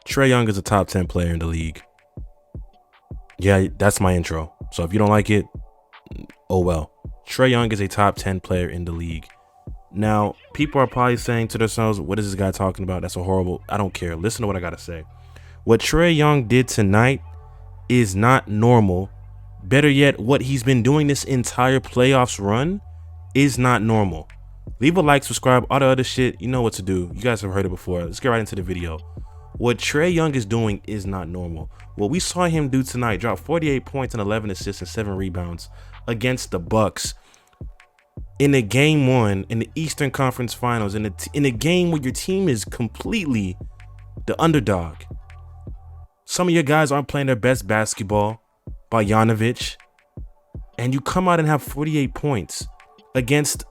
Trae Young is a top 10 player in the league. Yeah, that's my intro. So if you don't like it, oh well. Trae Young is a top 10 player in the league. Now, people are probably saying to themselves, what is this guy talking about? That's a horrible. I don't care. Listen to what I got to say. What Trae Young did tonight is not normal. Better yet, what he's been doing this entire playoffs run is not normal. Leave a like, subscribe, all the other shit. You know what to do. You guys have heard it before. Let's get right into the video. What Trae Young is doing is not normal. What we saw him do tonight, drop 48 points and 11 assists and 7 rebounds against the Bucks in a game one in the Eastern Conference Finals, in a game where your team is completely the underdog. Some of your guys aren't playing their best basketball by Bogdanovic, and you come out and have 48 points against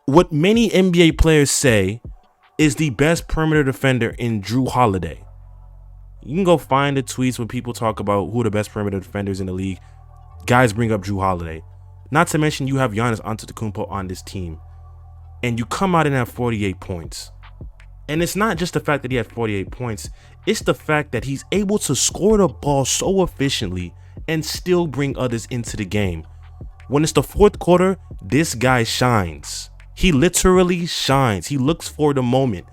what many NBA players say is the best perimeter defender in Jrue Holiday. You can go find the tweets when people talk about who are the best perimeter defenders in the league. Guys bring up Jrue Holiday. Not to mention you have Giannis Antetokounmpo on this team, and you come out and have 48 points. And it's not just the fact that he had 48 points. It's the fact that he's able to score the ball so efficiently and still bring others into the game. When it's the fourth quarter, this guy shines. He literally shines. He looks for the moment.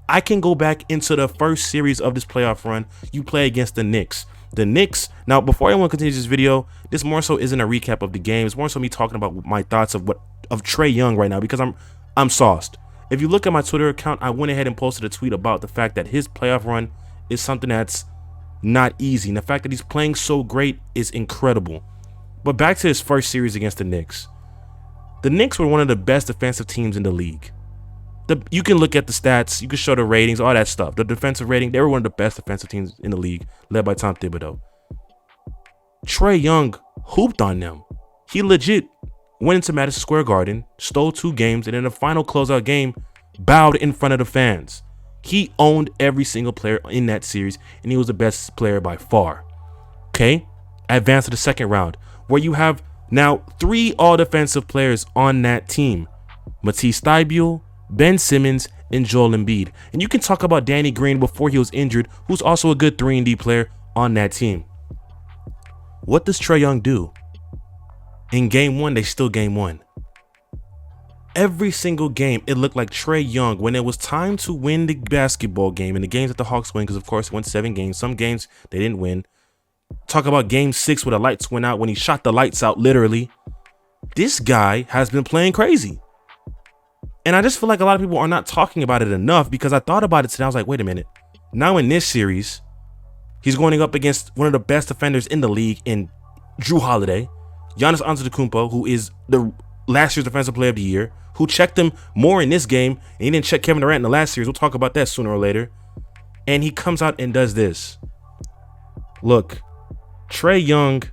I can go back into the first series of this playoff run. You play against the Knicks. The Knicks, now before anyone continues this video, this more so isn't a recap of the game. It's more so me talking about my thoughts of Trae Young right now, because I'm sauced. If you look at my Twitter account, I went ahead and posted a tweet about the fact that his playoff run is something that's not easy. And the fact that he's playing so great is incredible. But back to his first series against the Knicks. The Knicks were one of the best defensive teams in the league. You can look at the stats, you can show the ratings, all that stuff. The defensive rating, they were one of the best defensive teams in the league, led by Tom Thibodeau. Trae Young hooped on them. He legit went into Madison Square Garden, stole 2 games, and in the final closeout game, bowed in front of the fans. He owned every single player in that series, and he was the best player by far. Okay? Advance to the second round, where you have now 3 all-defensive players on that team. Matisse Thybulle, Ben Simmons, and Joel Embiid. And you can talk about Danny Green before he was injured, who's also a good 3-and-D player on that team. What does Trae Young do? In game 1, they still game 1. Every single game, it looked like Trae Young, when it was time to win the basketball game, and the games that the Hawks win, because of course it went 7 games. Some games they didn't win. Talk about game 6 where the lights went out, when he shot the lights out, literally. This guy has been playing crazy. And I just feel like a lot of people are not talking about it enough, because I thought about it today. I was like, wait a minute. Now in this series, he's going up against one of the best defenders in the league in Jrue Holiday, Giannis Antetokounmpo, who is the last year's Defensive Player of the Year, who checked him more in this game, and he didn't check Kevin Durant in the last series. We'll talk about that sooner or later. And he comes out and does this. Look, Trae Young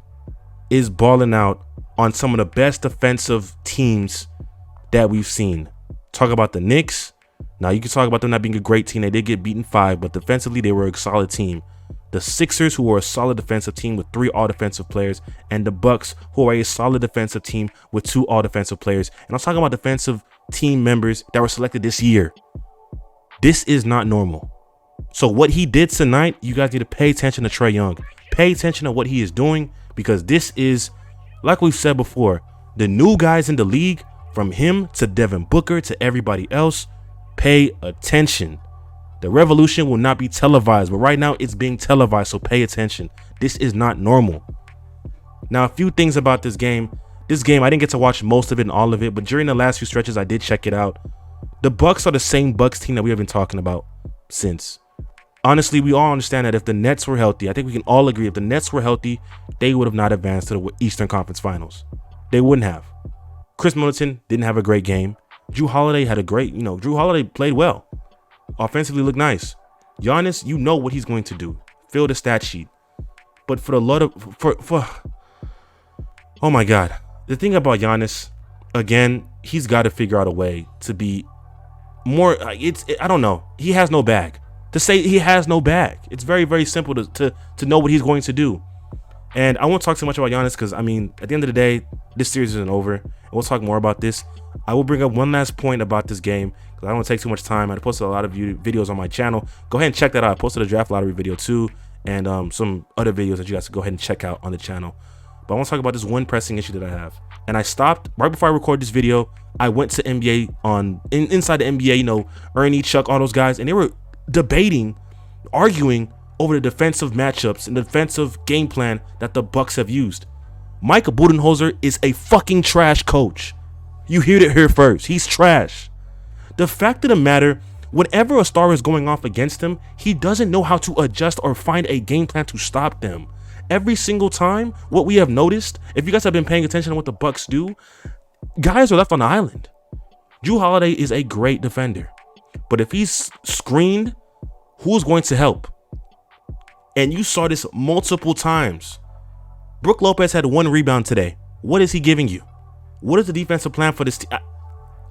is balling out on some of the best defensive teams that we've seen. Talk about the Knicks. Now, you can talk about them not being a great team. They did get beaten 5, but defensively, they were a solid team. The Sixers, who were a solid defensive team with 3 all-defensive players, and the Bucks, who are a solid defensive team with 2 all-defensive players. And I'm talking about defensive team members that were selected this year. This is not normal. So what he did tonight, you guys need to pay attention to Trae Young. Pay attention to what he is doing, because this is, like we've said before, the new guys in the league, from him to Devin Booker to everybody else, pay attention. The revolution will not be televised, but right now it's being televised, so pay attention. This is not normal. Now, a few things about this game. This game, I didn't get to watch most of it and all of it, but during the last few stretches, I did check it out. The Bucks are the same Bucks team that we have been talking about since. Honestly, we all understand that if the Nets were healthy, I think we can all agree, if the Nets were healthy, they would have not advanced to the Eastern Conference Finals. They wouldn't have. Chris Middleton didn't have a great game. Jrue Holiday had a great, Jrue Holiday played well. Offensively looked nice. Giannis, you know what he's going to do. Fill the stat sheet. But for the lot of, oh my God. The thing about Giannis, again, he's got to figure out a way to be more, I don't know. He has no bag. To say he has no bag, it's very, very simple to know what he's going to do. And I won't talk too much about Giannis because, I mean, at the end of the day, this series isn't over. And we'll talk more about this. I will bring up one last point about this game because I don't want to take too much time. I posted a lot of videos on my channel. Go ahead and check that out. I posted a draft lottery video too, and some other videos that you guys can go ahead and check out on the channel. But I want to talk about this one pressing issue that I have. And I stopped right before I recorded this video. I went to NBA inside the NBA, you know, Ernie, Chuck, all those guys, and they were debating, arguing over the defensive matchups and the defensive game plan that the Bucks have used. Mike Budenholzer is a fucking trash coach. You heard it here first. He's trash. The fact of the matter, whenever a star is going off against him, he doesn't know how to adjust or find a game plan to stop them. Every single time, what we have noticed, if you guys have been paying attention to what the Bucks do, guys are left on the island. Jrue Holiday is a great defender, but if he's screened, who's going to help? And you saw this multiple times. Brook Lopez had 1 rebound today. What is he giving you? What is the defensive plan for this team?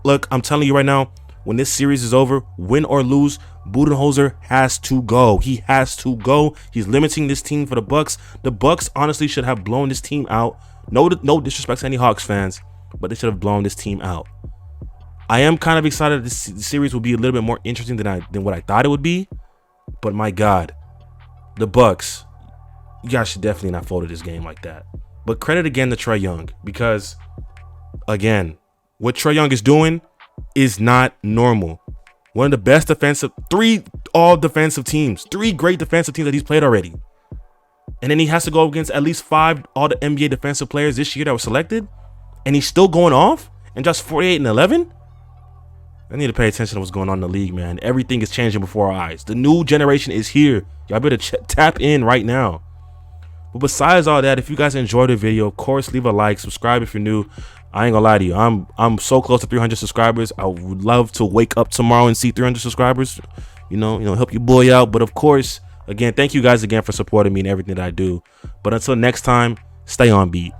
Look, I'm telling you right now, when this series is over, win or lose, Budenholzer has to go. He has to go. He's limiting this team for the Bucks. The Bucks honestly should have blown this team out. No disrespect to any Hawks fans, but they should have blown this team out. I am kind of excited this series will be a little bit more interesting than what I thought it would be. But my God, the Bucks, you guys should definitely not fold this game like that. But credit again to Trae Young, because again, what Trae Young is doing is not normal. One of the best defensive, 3 all defensive teams, 3 great defensive teams that he's played already. And then he has to go against at least 5 all the NBA defensive players this year that were selected. And he's still going off and just 48 and 11. I need to pay attention to what's going on in the league, man. Everything is changing before our eyes. The new generation is here. Y'all better tap in right now. But besides all that, if you guys enjoyed the video, of course, leave a like, subscribe if you're new. I ain't gonna lie to you. I'm so close to 300 subscribers. I would love to wake up tomorrow and see 300 subscribers. You know, help your boy out. But of course, again, thank you guys again for supporting me and everything that I do. But until next time, stay on beat.